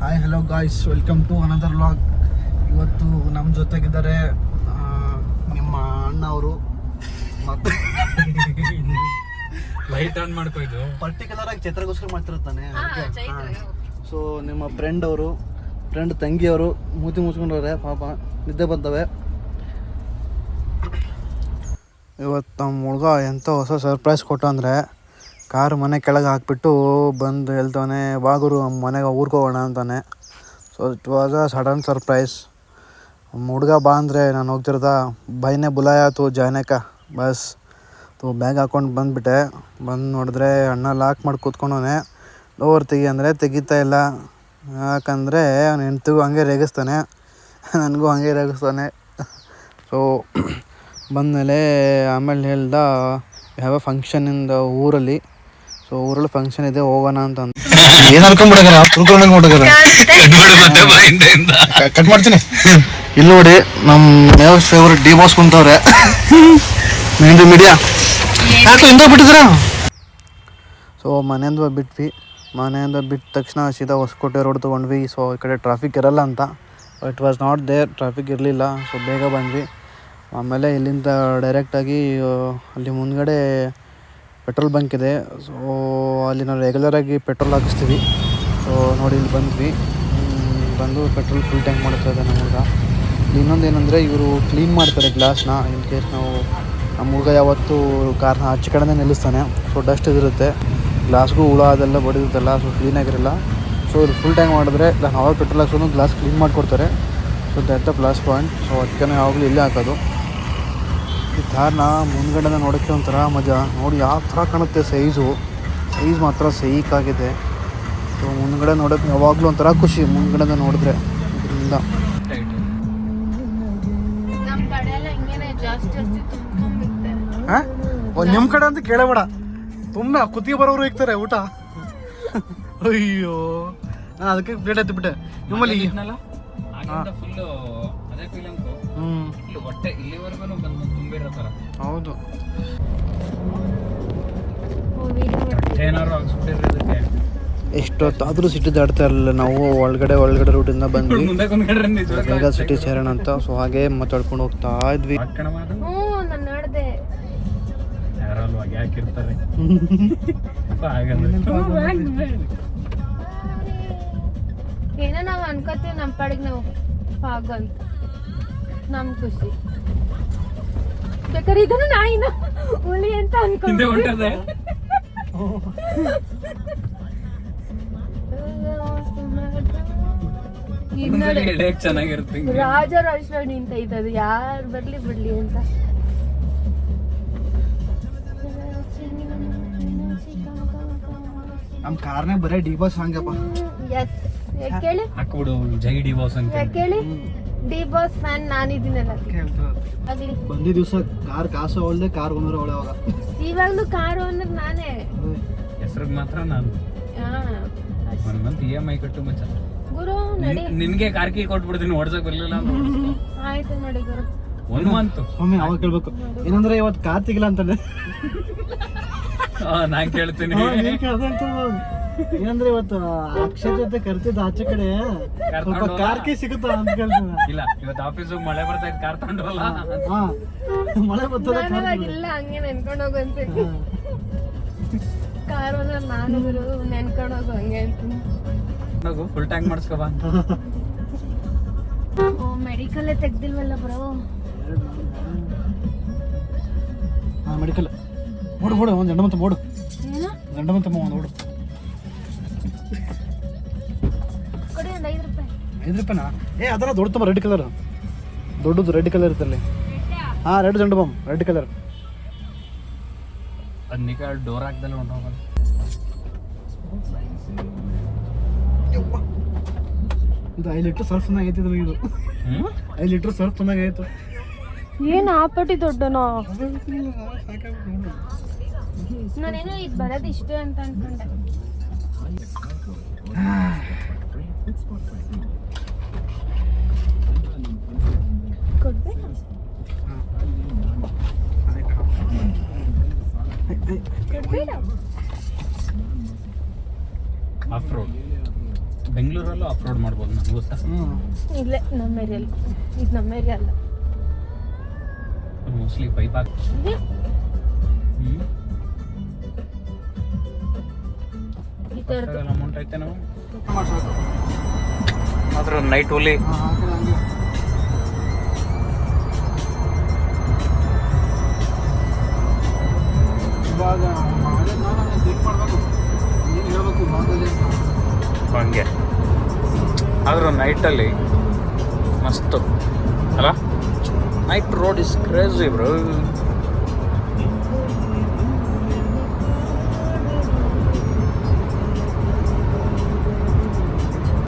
Hi hello guys, welcome to another vlog. ಇವತ್ತು ನಮ್ಮ ಜೊತೆಗಿದ್ದಾರೆ ನಿಮ್ಮ ಅಣ್ಣ ಅವರು. ಮತ್ತೆ ಲೈಟ್ ಆನ್ ಮಾಡ್ಕೊಯ್ದು ಪರ್ಟಿಕ್ಯುಲರ್ ಆಗಿ ಚಿತ್ರಗೋಸ್ಕರ ಮಾಡ್ತಿರ್ತಾನೆ. ಸೊ ನಿಮ್ಮ ಫ್ರೆಂಡ್ ತಂಗಿಯವರು ಮೂತಿ ಮುಚ್ಕೊಂಡವ್ರೆ, ಪಾಪ ನಿದ್ದೆ ಬಂದವೆ. ಇವತ್ತು ನಮ್ಮ ಹುಡುಗ ಎಂಥ ಹೊಸ ಸರ್ಪ್ರೈಸ್ ಕೊಟ್ಟ ಅಂದರೆ, ಕಾರು ಮನೆ ಕೆಳಗೆ ಹಾಕ್ಬಿಟ್ಟು ಬಂದು ಹೇಳ್ತಾನೆ, ಬಾಗುರು ಮನೆಗೆ ಊರ್ಕೋಗೋಣ ಅಂತಾನೆ. So it was a sudden surprise. ಹುಡುಗ ಬಾ ಅಂದರೆ ನಾನು ಹೋಗ್ತಿರೋದ ಬೈನೆ ಬುಲಾಯ ತು ಜಾನೇಕ ಬಸ್ ತು ಬ್ಯಾಗ್ ಹಾಕ್ಕೊಂಡು ಬಂದುಬಿಟ್ಟೆ. ಬಂದು ನೋಡಿದ್ರೆ ಅಣ್ಣ ಲಾಕ್ ಮಾಡಿ ಕೂತ್ಕೊಂಡವನೆ. ಡೋರ್ ತೆಗಿ ಅಂದರೆ ತೆಗಿತಾ ಇಲ್ಲ. ಯಾಕಂದರೆ ಅವ್ನು ಹೆಂಡ್ತಿಗೂ ಹಂಗೆ ರೇಗಿಸ್ತಾನೆ, ನನಗೂ ಹಂಗೆ ರೇಗಿಸ್ತಾನೆ. ಸೊ ಬಂದಮೇಲೆ ಆಮೇಲೆ ಹೇಳ್ದ ಯಾವ ಫಂಕ್ಷನಿಂದ ಊರಲ್ಲಿ. ಸೊ ಊರಲ್ಲಿ ಫಂಕ್ಷನ್ ಇದೆ, ಹೋಗೋಣ ಅಂತ ಏನು ಅನ್ಕೊಂಡ್ಬಿಡಗಾರ ತಿಳ್ಕೊಂಡಂಗೆ ನೋಡಿದಾರೆ. ಕಟ್ ಮಾಡ್ತೀನಿ. ಇಲ್ಲಿ ನೋಡಿ ನಮ್ಮ ನೇವಸ್ ಫೇವ್ರೆಟ್ ಡಿ ಬಾಸ್ ಕುಂತವ್ರೆ. ಮೀಡಿಯಾ ಯಾಕೆ ಹಿಂದೆ ಬಿಟ್ಟಿದ್ರ. ಸೊ ಮನೆಯಿಂದ ಬಿಟ್ಟ ತಕ್ಷಣ ಸೀದಾ ಹೊಸಕೋಟೆ ರೋಡ್ ತೊಗೊಂಡ್ವಿ. ಸೊ ಈ ಕಡೆ ಟ್ರಾಫಿಕ್ ಇರಲ್ಲ ಅಂತ. It was not there, traffic ಇರಲಿಲ್ಲ. ಸೊ ಬೇಗ ಬಂದ್ವಿ. ಆಮೇಲೆ ಇಲ್ಲಿಂದ ಡೈರೆಕ್ಟಾಗಿ ಅಲ್ಲಿ ಮುಂದ್ಗಡೆ ಪೆಟ್ರೋಲ್ ಬಂಕ್ ಇದೆ. ಸೊ ಅಲ್ಲಿ ನಾವು ರೆಗ್ಯುಲರಾಗಿ ಪೆಟ್ರೋಲ್ ಹಾಕಿಸ್ತೀವಿ. ಸೊ ನೋಡಿ ಇಲ್ಲಿ ಬಂದು ಪೆಟ್ರೋಲ್ ಫುಲ್ ಟ್ಯಾಂಕ್ ಮಾಡ್ತಾ ಇದೆ ನಮ್ಮ ಹುಡುಗ. ಇನ್ನೊಂದು ಏನಂದರೆ ಇವರು ಕ್ಲೀನ್ ಮಾಡ್ತಾರೆ ಗ್ಲಾಸ್ನ. ಇನ್ ಕೇಸ್ ನಮ್ಮ ಹುಡುಗ ಯಾವತ್ತೂ ಕಾರ್ನ ಆಚೆ ಕಡೆನೇ ನಿಲ್ಲಿಸ್ತಾನೆ. ಸೊ ಡಸ್ಟ್ ಇದಿರುತ್ತೆ, ಗ್ಲಾಸ್ಗೂ ಹುಳ ಅದೆಲ್ಲ ಬಡಿರುತ್ತಲ್ಲ, ಸೊ ಕ್ಲೀನಾಗಿರಲ್ಲ. ಸೊ ಇವ್ರು ಫುಲ್ ಟ್ಯಾಂಕ್ ಮಾಡಿದ್ರೆ ನಾವು ಪೆಟ್ರೋಲ್ ಹಾಕ್ಸೋದು ಗ್ಲಾಸ್ ಕ್ಲೀನ್ ಮಾಡಿಕೊಡ್ತಾರೆ. So that the plus point. So ಅದಕ್ಕೆ ಯಾವಾಗಲೂ ಇಲ್ಲೇ ಹಾಕೋದು. ಈ ಕಾರ್ನ ಮುಂದ್ಗಡೆನ ನೋಡೋಕ್ಕೆ ಒಂಥರ ಮಜಾ. ನೋಡಿ ಯಾವ ಥರ ಕಾಣುತ್ತೆ, ಸೈಜ್ ಮಾತ್ರ ಸೈಕಾಗಿದೆ. ಸೊ ಮುಂದ್ಗಡೆ ನೋಡೋಕ್ಕೆ ಯಾವಾಗಲೂ ಒಂಥರ ಖುಷಿ, ಮುಂದ್ಗಡೆನ ನೋಡಿದ್ರೆ. ಇದರಿಂದ ನಿಮ್ಮ ಕಡೆ ಅಂತ ಕೇಳಬೇಡ, ತುಂಬ ಕುತ್ತಿಗೆ ಬರೋರು ಇರ್ತಾರೆ ಊಟ. ಅಯ್ಯೋ, ನಾನು ಅದಕ್ಕೆ ಪ್ಲೇಟ್ ಎತ್ತಿಬಿಟ್ಟೆ. ನಿಮ್ಮಲ್ಲಿ ಹೌದು. ಎಷ್ಟೊತ್ತಾದರೂ ಸಿಟಿ ದಾಡ್ತಾ ಇರಲಿಲ್ಲ ನಾವು. ಒಳಗಡೆ ರೂಟಿಂದ ಬಂದ್ವಿ, ಬೇಗ ಸಿಟಿ ಸೇರೋಣ ಅಂತ. ಸೊ ಹಾಗೆ ಮಾತಾಡ್ಕೊಂಡು ಹೋಗ್ತಾ ಇದ್ವಿ. ಏನೋ ನಾವು ಅನ್ಕೋತೀವಿ ನಮ್ಮ ಪಾಡಿಗೆ ನಾವು ಪಾಗಂತ, ನಮ್ ಖುಷಿ. ಬೇಕಾದ್ರೆ ಇದನ್ನು ನಾಯಿನ ಹುಲಿ ಅಂತ ಅನ್ಕೊಂಡೆ. ರಾಜರಾಜೇಶ್ವರಿ ಅಂತ ಇದ್ದದು, ಯಾರು ಬರ್ಲಿ ಬಿಡ್ಲಿ ಅಂತ. ನಮ್ಮ ಕಾರ್ನೇ ಬರೇ ಡಿ ಬಾಸ್ ಹಂಗಪ್ಪ. ಕೇಳಿ ಹಾಕ್ಬಿಡು ಜೈ ಡಿ ಬಾಸ್ ಅಂತ ಕೇಳಿ. ಡಿ ಬಾಸ್ ಫ್ಯಾನ್ ನಾನಿದ್ದೀನಲ್ಲ. ಬಂದಿ ದಿವಸ ಕಾರ್ ಕಾಸು ಅವಳದೆ, ಕಾರ್ ಓನರ್ ಅವಳೆ. ಅವಾಗ ಇವಾಗ್ಲೂ ಕಾರ್ ಓನರ್ ನಾನೇ, ಹೆಸರಿಗೆ ಮಾತ್ರ ನಾನು. ಒಂದ್ ಮಂತ್ EMI ಕಟ್ಟು ಮಚ್ಚ. ಗುರು ನಡಿ, ನಿನ್ಗೆ ಕಾರ್ ಕೀ ಕೊಟ್ಬಿಡ್ತೀನಿ, ಓಡ್ಸಕ್ ಬರ್ಲಿಲ್ಲ. ಆಯ್ತು ನೋಡಿ ಗುರು, 1 ಮಂತ್. ಒಮ್ಮೆ ಅವಾಗ ಕೇಳ್ಬೇಕು ಏನಂದ್ರೆ ಇವತ್ತು ಕಾರ್ ತೆಗಿಲ್ಲ ಅಂತಾನೆ. ನಾನ್ ಕೇಳ್ತೀನಿ ಏನಂದ್ರೆ ಇವತ್ತು ಅಕ್ಷಯ್ ಜೊತೆ ಕರ್ತಿದ್ದ ಆಚೆ ಕಡೆ ಸ್ವಲ್ಪ ಕಾರ್ ಕೀ ಸಿಗುತ್ತಾ ಅಂತ ಕೇಳ್ತಾನೆ. ಇಲ್ಲ, ಇವತ್ತು ಆಫೀಸ್ ಮಳೆ ಬರ್ತಾ ಇತ್ತು, ಕಾರ್ ತಗೊಂಡ್ರಲ್ಲ. ಮಳೆ ಬರ್ತದೆ ಇಲ್ಲ ಹಂಗೆ ನೆನ್ಕೊಂಡು ಹೋಗು ಅಂತ. ಕಾರ್ ಓನರ್ ನಾನು ಗುರು, ನೆನ್ಕೊಂಡು ಹೋಗು ಹಂಗೆ ಅಂತೀನಿ. ಫುಲ್ ಟ್ಯಾಂಕ್ ಮಾಡಿಸ್ಕೊ ಬಾ. ಮೆಡಿಕಲ್ಲೇ ತೆಗ್ದಿಲ್ವಲ್ಲ ಬ್ರೋ. ಮೆಡಿಕಲ್ ಓಡು ಒಂದು ಗಂಡ ಮತ್ತೆ ಓಡು, ಗಂಡ ಮತ್ತೆ ಒಂದು ಓಡು. ಕೊಡಿ ಒಂದು 5 ರೂಪಾಯಿ. 5 ರೂಪಾಯಿನಾ? ಅದೆಲ್ಲ ದೊಡ್ಡ ತುಂಬ ರೆಡ್ ಕಲರ್, ದೊಡ್ಡದು ರೆಡ್ ಕಲರ್ ಇರ್ತಲ್ಲಿ. ರೆಡ್ ಜಂಡು ಬಾಂಬ್, ರೆಡ್ ಕಲರ್. ಅದನ್ನಿಕ ಡೋರ್ ಹಾಕ್ದಲ್ಲ ಹೊಂಟೋಗೋದು. ಇದು 5 ಲೀಟ್ರ್ ಸರ್ಫ್ ಚೆನ್ನಾಗೈತಿ. ಇದು 5 ಲೀಟ್ರ್ ಸರ್ಫ್ ಚೆನ್ನಾಗೈತು. ಏನು ಆಪಟಿ ದೊಡ್ಡನೋ. ನಾನೇನೋ ಇದು ಬರೋದು ಇಷ್ಟೇ ಅಂತ ಅನ್ಕೊಂಡೆ. ಕೊಡ್ಬೇಕು ಆಫ್ ರೋಡ್ ಬೆಂಗಳೂರಲ್ಲೂ ಆಫ್ ರೋಡ್ ಮಾಡ್ಬೋದು ನನಗೆ ಗೊತ್ತಾ. ಇಲ್ಲೇ ನಮ್ಮ ಏರಿಯಲ್ಲಿ, ಇದು ನಮ್ಮ ಏರಿಯಾ ಅಲ್ಲ. ಮೋಸ್ಟ್ಲಿ ಪೈಪ್ ಹಾಕಿ ಈ ಥರದ್ದು ಅಮೌಂಟ್ ಐತೆ ನಾವು ಮಾತ್ರ ನೈಟ್ ಓಲಿ. ಇವಾಗ ಹೇಳ್ಬೇಕು ಹಂಗೆ ಆದರೂ ನೈಟಲ್ಲಿ ಮಸ್ತು ಅಲ್ಲ. Night road is crazy bro.